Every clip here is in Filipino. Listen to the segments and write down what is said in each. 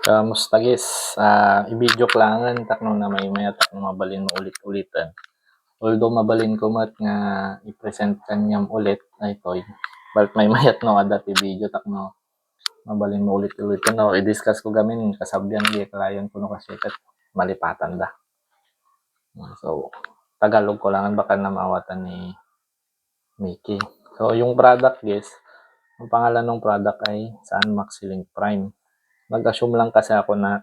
Kamusta guys? I-video klangan takno na may maya takno mabalin mo ulit-ulitan. Although mabalin ko mat nga i-present kanyam ulit ay toy. Balt may mayat no adat i-video takno mabalin mo ulit-ulitan no i-discuss ko gamin kasabyan di client ko no kasi kat malipatan da. So Tagalog ko langan baka na maawatan ni Mickey. So yung product guys, ang pangalan ng product ay Sunmax Link Prime. Nag-assume lang kasi ako na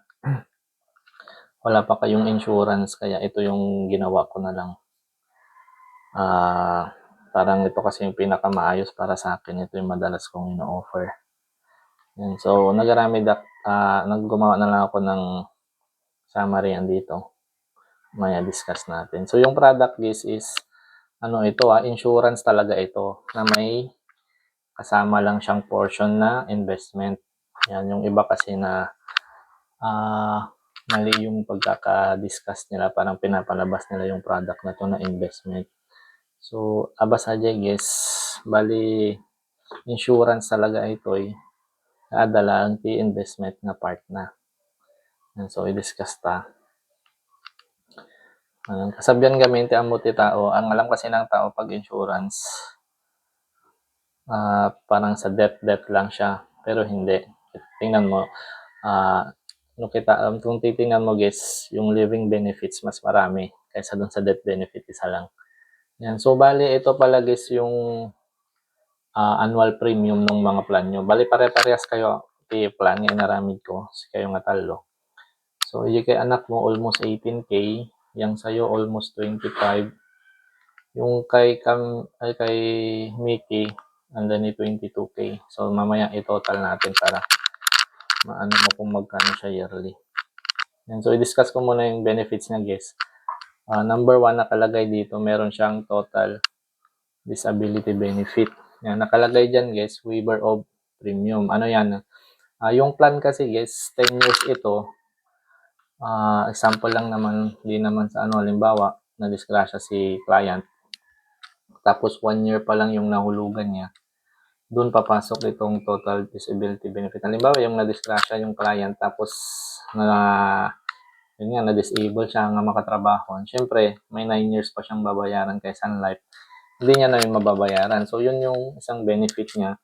wala pa kayong insurance kaya ito yung ginawa ko na lang. Parang ito kasi yung pinakamaayos para sa akin. Ito yung madalas kong ino-offer. Yan. So naggumawa na lang ako ng summary andito. Maya discuss natin. So yung product guys is insurance talaga ito na may kasama lang siyang portion na investment. Yan yung iba kasi na mali yung pagkaka-discuss nila, parang pinapalabas nila yung product na to na investment. So, abas aja guys, bali insurance talaga ito adala ang investment na part na. And so, i-discuss ta. Kasabyan gamit ang muti tao, ang alam kasi ng tao pag insurance, parang sa death lang siya, pero hindi. Tingnan mo, kung titingnan mo guys, yung living benefits mas marami kaysa dun sa death benefit isa lang. Yan. So, bali, ito pala guys yung annual premium ng mga plan nyo. Bali, pare-parehas kayo i-plan nga inaramid ko. Kayo nga talo. So, yung kay anak mo, almost 18K. Yang sa'yo, almost 25. Yung kay Mickey, andan ni 22K. So, mamaya i-total natin para maano mo kung magkano siya yearly. Yan. So, i-discuss ko muna yung benefits niya guys. Number 1 nakalagay dito, meron siyang total disability benefit. Yan, nakalagay dyan guys, waiver of premium. Ano yan? Yung plan kasi guys, 10 years ito. Example lang naman, hindi naman sa halimbawa, na-disgrasya si client. Tapos 1 year pa lang yung nahulugan niya. Doon papasok itong total disability benefit. Halimbawa, yung na-disgrasya yung client, tapos na-disable siya nga makatrabaho. Siyempre, may 9 years pa siyang babayaran kay Sun Life. Hindi niya na yung mababayaran. So, yun yung isang benefit niya.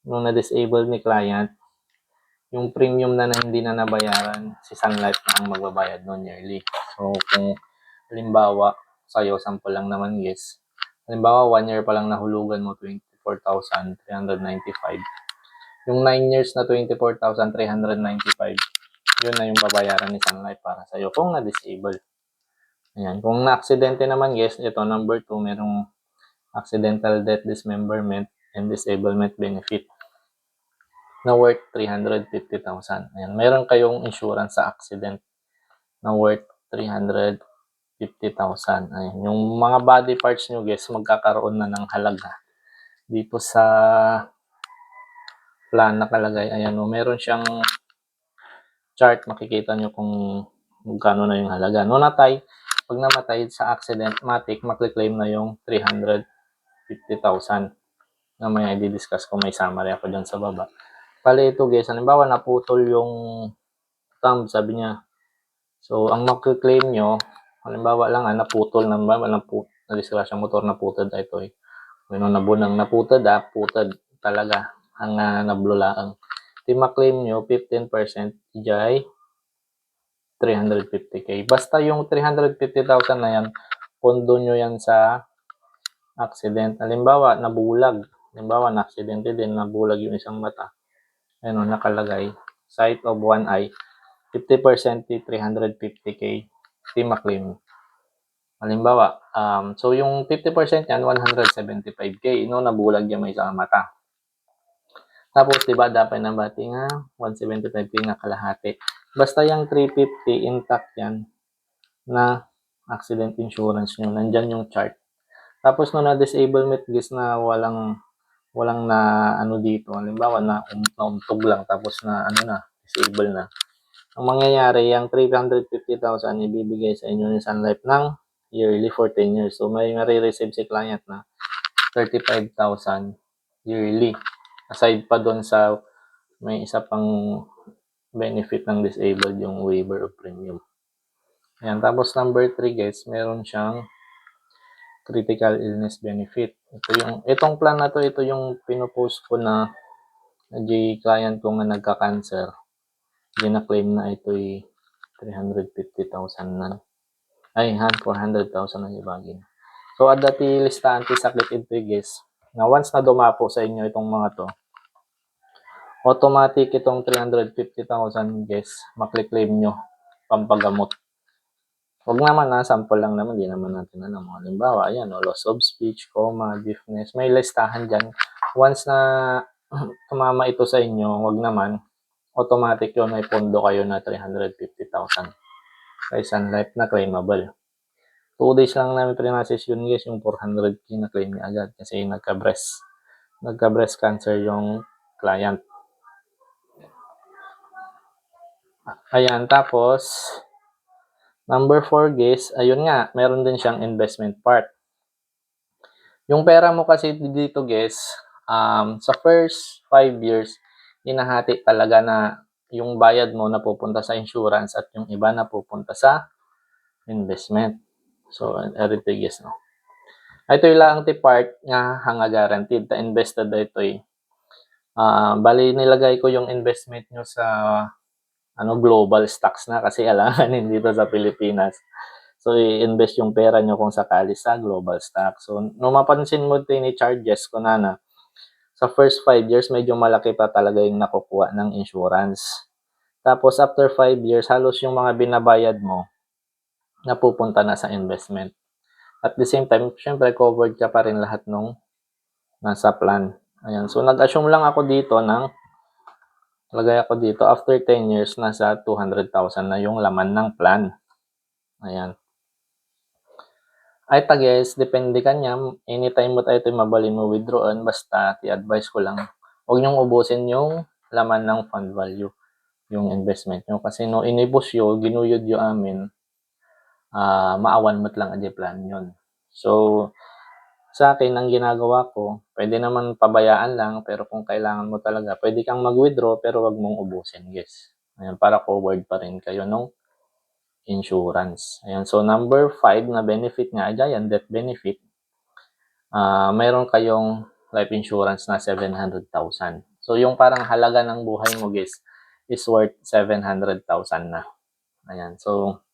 Nung na-disable ni client, yung premium na hindi na nabayaran, si Sun Life na ang magbabayad noon yearly. So, kung halimbawa, sa'yo, sample lang naman guys, halimbawa, 1 year pa lang nahulugan mo, 24,395. Yung 9 years na 24,395, yun na yung babayaran ni Sun Life para sa'yo kung na-disable. Ayan. Kung na-aksidente naman guys, ito number 2, merong accidental death, dismemberment, and disablement benefit na worth 350,000. Ayan. Meron kayong insurance sa accident na worth 350,000. Ayan. Yung mga body parts nyo guys, magkakaroon na ng halaga. Dito sa plan nakalagay, ayan, meron siyang chart, makikita nyo kung magkano na yung halaga. No natay, pag namatay sa accident, makli-claim na yung 350,000 na may i-discuss ko, may summary ako dyan sa baba. Pali ito guys, halimbawa naputol yung thumb, sabi niya. So, ang makli-claim nyo, halimbawa lang naputol, na-disgrasya motor, naputol ito nabunang naputol, putol talaga ang nablulaang. Tima-claim nyo 15% ijay 350K. Basta yung 350,000 na yan, pondo nyo yan sa accident. Halimbawa, nabulag. Halimbawa, na-aksidente din, nabulag yung isang mata. Ayun, nakalagay. Sight of one eye. 50% 350K. Tima-claim. Halimbawa, so yung 50% yan, 175K. Nabulag yung may isang mata. Tapos, diba, dapat na bati nga, 175K na kalahati. Basta yung 350, intact yan na accident insurance nyo. Nandyan yung chart. Tapos, no na-disablement guys na walang na dito. Halimbawa, naumtog lang. Tapos disable na. Ang mangyayari, yung 350,000 ibibigay sa inyo ni Sun Life ng yearly for 10 years. So, may marireceive si client na 35,000 yearly. Aside pa doon sa may isa pang benefit ng disabled yung waiver of premium. Ayan, tapos number 3 guys, meron siyang critical illness benefit. Itong plan na to, ito yung pinopost ko na client ko nga nagka-cancer. Gina-claim na ito'y 350,000 na. Ay, 400,000 na ibagin. So, at dati listahan ti sakit ito guys, na once na dumapo sa inyo itong mga to, automatic itong 350,000 guys, makli-claim nyo pampagamot. Huwag naman na, sample lang naman, di naman natin alam. Halimbawa, ayan, loss of speech, coma, deafness, may listahan dyan. Once na tumama ito sa inyo, wag naman, automatic yun, may pondo kayo na 350,000. Kay Sun Life na claimable. 2 days lang namin prinasis yun guys, yung 400k na claim niya agad kasi nagka-breast cancer yung client. Ayan, tapos number 4 guys, ayun nga, meron din siyang investment part. Yung pera mo kasi dito guys, sa first 5 years, hinahati talaga na yung bayad mo na pupunta sa insurance at yung iba na pupunta sa investment. So, everything guys, no? Ito lang ti part nga hanga guaranteed ta invested ito bali nilagay ko yung investment nyo sa global stocks na kasi alanganin dito sa Pilipinas. So, i-invest yung pera nyo kung sakali sa global stock. So, nung mapansin mo ni charges ko na sa first 5 years, medyo malaki pa talaga yung nakukuha ng insurance. Tapos, after 5 years, halos yung mga binabayad mo, napupunta na sa investment. At the same time, syempre, covered ka pa rin lahat nung nasa plan. Ayan. So, nag-assume lang ako dito lagay ako dito, after 10 years, nasa 200,000 na yung laman ng plan. Ayan. Ay guys, depende kanya. Anytime mo tayo mabali mo withdrawon, basta i-advise ko lang, huwag niyong ubusin yung laman ng fund value, yung investment nyo. Kasi no inibus yun, ginuyod yung amin, maawan mo't lang adi plan yun. So, sa akin, ang ginagawa ko, pwede naman pabayaan lang, pero kung kailangan mo talaga, pwede kang mag-withdraw, pero wag mong ubusin, guys. Ayan, para covered pa rin kayo nung insurance. Ayan, so number 5 na benefit nga, yan, death benefit. Mayroon kayong life insurance na 700,000. So, yung parang halaga ng buhay mo, guys, is worth 700,000 na. Ayan, so,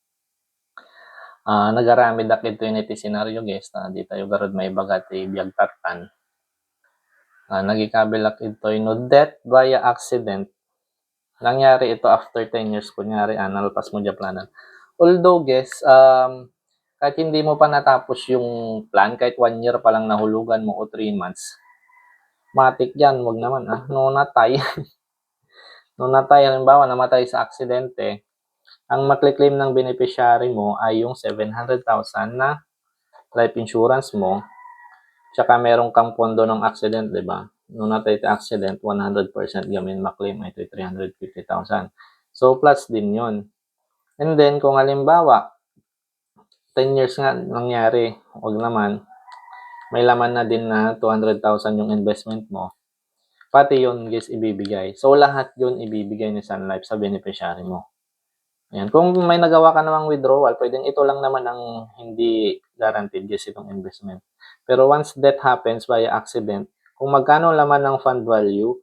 nagaramid ak ito yung iti scenario, guys, na di tayo garod may bagat biyag tatan. Nagikabilak ito yung death via accident. Nangyari ito after 10 years, kunyari, nalpas mo dyan planan. Although, guys, kahit hindi mo pa natapos yung plan, kahit 1 year pa lang nahulugan mo o 3 months, matik yan, wag naman, no natay. No natay, halimbawa, namatay sa aksidente, ang makli-claim ng beneficiary mo ay yung 700,000 na life insurance mo, tsaka meron kang pondo ng accident, di ba? No natay sa accident, 100% gamin maklaim ay 350,000. So, plus din yon. And then, kung halimbawa, 10 years nga nangyari, wag naman, may laman na din na 200,000 yung investment mo, pati yun guys ibibigay. So, lahat yun ibibigay ni Sun Life sa beneficiary mo. Ayan. Kung may nagawa ka namang withdrawal, pwedeng ito lang naman ang hindi guaranteed guys itong investment. Pero once that happens via accident, kung magkano laman ng fund value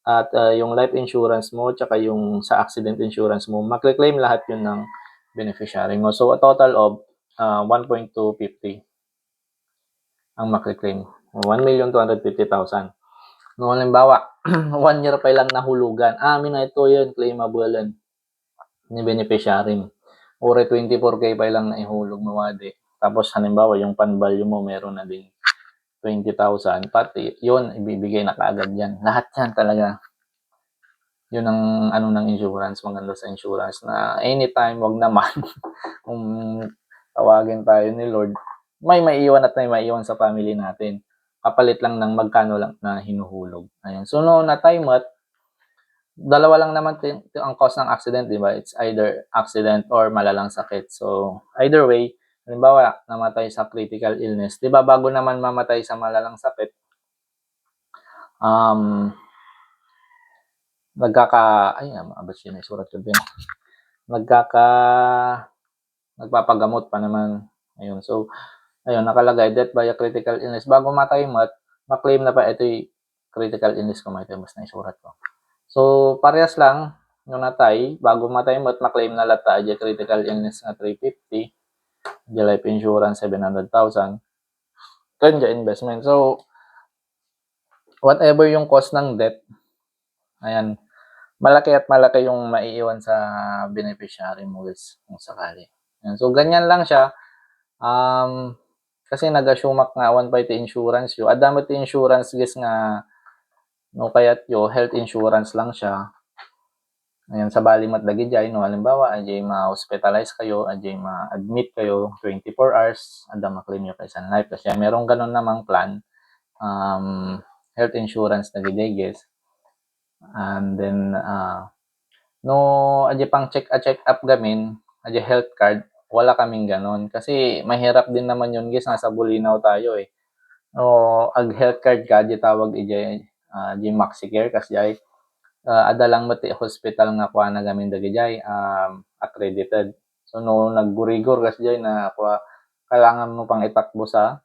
at yung life insurance mo tsaka yung sa accident insurance mo, makle-claim lahat yun ng beneficiary mo. So, a total of 1.250 ang makle-claim. 1,250,000. No, halimbawa, 1 year pa lang nahulugan. Amin na ito yun, claimable yan ni beneficiary. Ore 24k pa lang naihulog mo wadi. Tapos halimbawa, yung pan value mo meron na din 20,000. Pati yun, ibibigay na kaagad yan. Lahat yan talaga. Yun ang ng insurance, maganda sa insurance na anytime, wag naman kung tawagin tayo ni Lord, may maiiwan at may maiiwan sa family natin. Kapalit lang ng magkano lang na hinuhulog. Ayan. So, no, na time at dalawa lang naman ang cause ng accident, di ba? It's either accident or malalang sakit. So, either way, halimbawa, namatay sa critical illness. Di ba, bago naman mamatay sa malalang sakit, abas yun, surat ko din. Nagpapagamot pa naman. Ayun, so, ayun, nakalagay, death by a critical illness. Bago matay mo, maklaim na pa, ito'y critical illness ko, mas na isurat ko. So, parehas lang, yung natay, bago matay mo, maklaim na lata, adya critical illness na 350, adya life insurance 700,000, kanya investment. So, whatever yung cost ng death, ayan, malaki at malaki yung maiiwan sa beneficiary mo guys, kung sakali. Ayan, so, ganyan lang siya. Kasi nag-assume nga 150 insurance yo. Adamot insurance guys nga no kayat yo health insurance lang siya. Ayan, sa bali mat dagi jay no halimbawa ajay ma-hospitalize kayo, ajay ma-admit kayo 24 hours, ada ma-claim yo kay Sun Life kasi merong ganun namang plan health insurance na gid guys. And then no ajay pang check up gamin, ajay health card, wala kaming ganon kasi mahirap din naman yun guys, nasa bulinaw tayo eh. O ag health card ka di tawag ijay di MaxiCare kasi ay ada lang mati hospital nga kuha na gamin dagi jay accredited. So no naggurigor kasi jay na kuha kailangan mo pang itakbo sa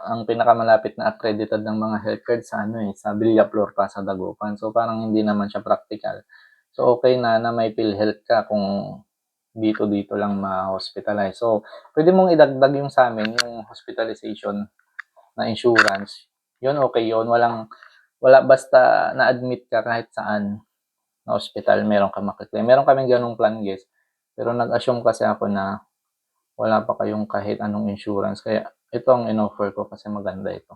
ang pinakamalapit na accredited ng mga health card sa sa Villaflor pa sa Dagupan. So parang hindi naman siya practical. So okay na may PhilHealth ka kung dito lang ma-hospitalize. So pwede mong idagdag yung sa amin yung hospitalization na insurance. Yun okay yun, wala basta na-admit ka kahit saan na hospital, meron ka makiklaim. Meron kaming ganung plan guys. Pero nag-assume kasi ako na wala pa kayong kahit anong insurance. Kaya ito ang in-offer ko kasi maganda ito.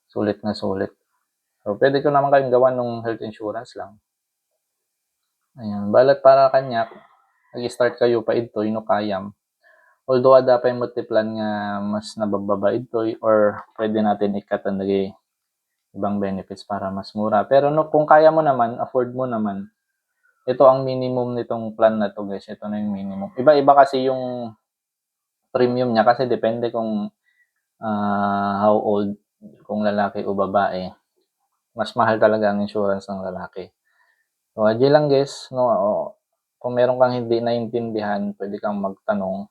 Sulit na sulit. So pwede ko naman kayong gawan ng health insurance lang. Ayan. Balat para kanyak, nag-start kayo pa ito, kayam. Although ada pa yung multiplan nga mas nabababa ito or pwede natin ikatan lagi ibang benefits para mas mura. Pero kung kaya mo naman, afford mo naman, ito ang minimum nitong plan na to guys. Ito na yung minimum. Iba-iba kasi yung premium niya kasi depende kung how old, kung lalaki o babae. Mas mahal talaga ang insurance ng lalaki. So, adyo lang guys. Kung meron kang hindi naintindihan, pwede kang magtanong.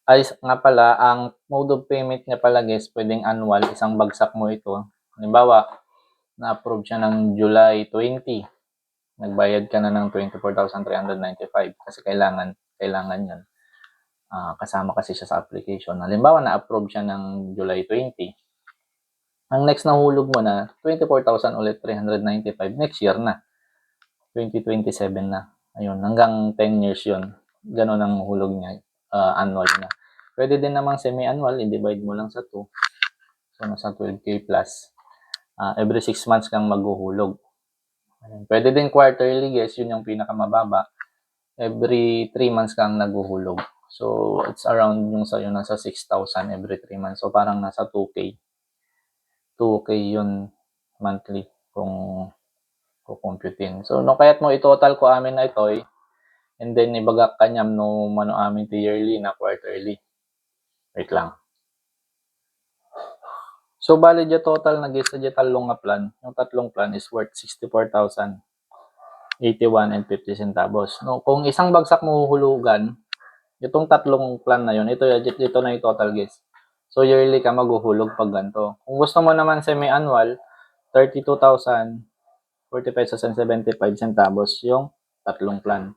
Ay, nga pala, ang mode of payment niya pala guys, pwedeng annual, isang bagsak mo ito. Halimbawa, na-approve siya ng July 20. Nagbayad ka na ng 24,395 kasi kailangan yan. Kasama kasi siya sa application. Halimbawa, na-approve siya ng July 20. Ang next na hulog mo na, 24,000 ulit 395. Next year na. 2027 na. Ayun, hanggang 10 years yun. Ganon ang hulog niya. Annual na. Pwede din namang semi-annual, i-divide mo lang sa 2. So, nasa 12K plus. Every 6 months kang maghuhulog. Pwede din quarterly, guys, yun yung pinakamababa. Every 3 months kang naghuhulog. So, it's around yung sa'yo, nasa 6,000 every 3 months. So, parang nasa 2K. 2K yun monthly kung kukumputin. So, kaya't mo i-total ko amin na ito and then ibagak kanyam mano amin ti yearly na quarterly. Wait lang. So, bali dya total nag-isa dya talong nga plan. Yung tatlong plan is worth 64,081 and 50 centavos. Kung isang bagsak mo huhulugan, itong tatlong plan na yun, ito na yung total guys. So, yearly ka maghuhulog pag ganito. Kung gusto mo naman semi-annual, 32,040 pesos and 75 centavos yung tatlong plan.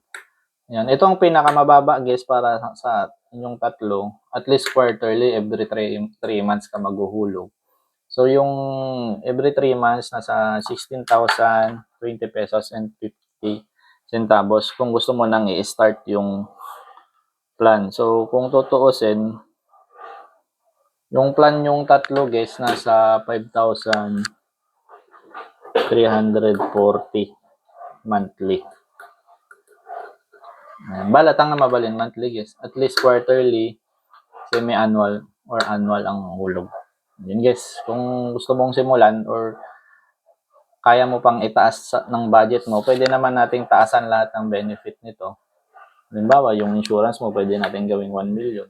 Yan. Ito ang pinakamababa guys para sa inyong tatlo. At least quarterly, every 3 months ka maghuhulog. So, yung every 3 months, nasa 16,020 pesos and 50 centavos kung gusto mo nang i-start yung plan. So, kung tutuusin, yung plan yung tatlo guys, nasa 5,340 monthly. Balatang na mabalin monthly guys. At least quarterly, semi-annual or annual ang hulog. Yun guys, kung gusto mong simulan or kaya mo pang itaas ng budget mo, pwede naman nating taasan lahat ng benefit nito. Halimbawa, yung insurance mo, pwede natin gawing 1 million.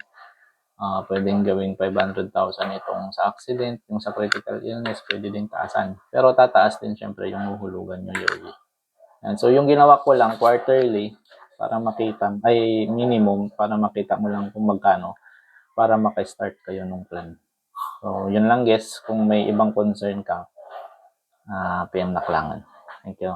Pwedeng gawing 500,000 itong sa accident, yung sa critical illness, pwede din taasan. Pero tataas din syempre yung huhulugan nyo yearly. And so, yung ginawa ko lang quarterly para makita, ay minimum para makita mo lang kung magkano para maka-start kayo ng plan. So, yun lang guys. Kung may ibang concern ka, PM na klangan. Thank you.